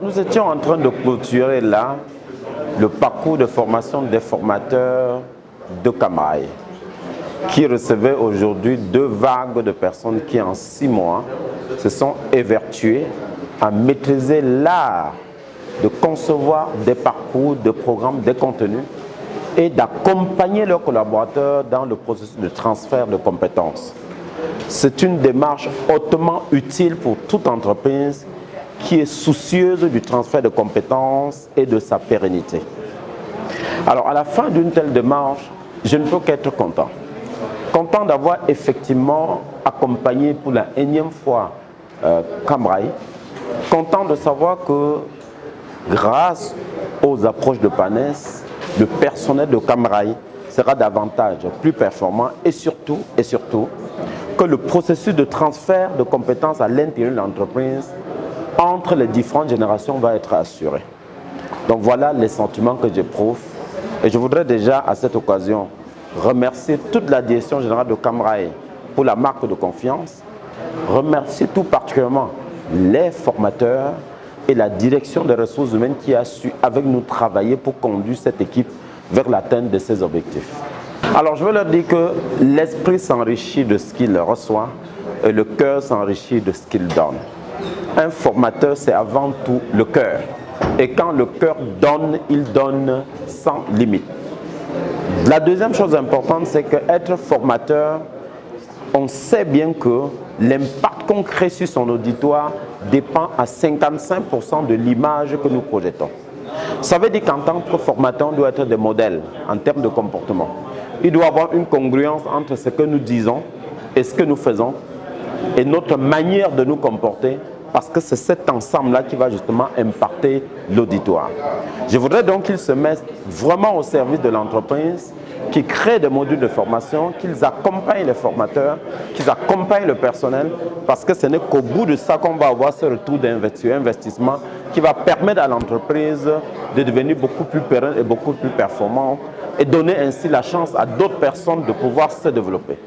nous étions en train de clôturer là le parcours de formation des formateurs de Camraï, qui recevaient aujourd'hui 2 vagues de personnes qui en 6 mois se sont évertuées à maîtriser l'art de concevoir des parcours, des programmes, des contenus et d'accompagner leurs collaborateurs dans le processus de transfert de compétences. C'est une démarche hautement utile pour toute entreprise qui est soucieuse du transfert de compétences et de sa pérennité. Alors, à la fin d'une telle démarche, je ne peux qu'être content. Content d'avoir effectivement accompagné pour la énième fois Camraï. Content de savoir que grâce aux approches de PANES, le personnel de Camraï sera davantage plus performant et surtout que le processus de transfert de compétences à l'intérieur de l'entreprise entre les différentes générations va être assuré. Donc voilà les sentiments que j'éprouve et je voudrais déjà à cette occasion remercier toute la direction générale de Camraï pour la marque de confiance, remercier tout particulièrement les formateurs et la direction des ressources humaines qui a su avec nous travailler pour conduire cette équipe vers l'atteinte de ses objectifs. Alors je veux leur dire que l'esprit s'enrichit de ce qu'il reçoit et le cœur s'enrichit de ce qu'il donne. Un formateur, c'est avant tout le cœur. Et quand le cœur donne, il donne sans limite. La deuxième chose importante, c'est qu'être formateur, on sait bien que l'impact qu'on crée sur son auditoire dépend à 55% de l'image que nous projetons. Ça veut dire qu'en tant que formateur, on doit être des modèles en termes de comportement. Il doit y avoir une congruence entre ce que nous disons et ce que nous faisons et notre manière de nous comporter, parce que c'est cet ensemble-là qui va justement impacter l'auditoire. Je voudrais donc qu'ils se mettent vraiment au service de l'entreprise, qu'ils créent des modules de formation, qu'ils accompagnent les formateurs, qu'ils accompagnent le personnel, parce que ce n'est qu'au bout de ça qu'on va avoir ce retour d'investissement qui va permettre à l'entreprise de devenir beaucoup plus pérenne et beaucoup plus performante et donner ainsi la chance à d'autres personnes de pouvoir se développer.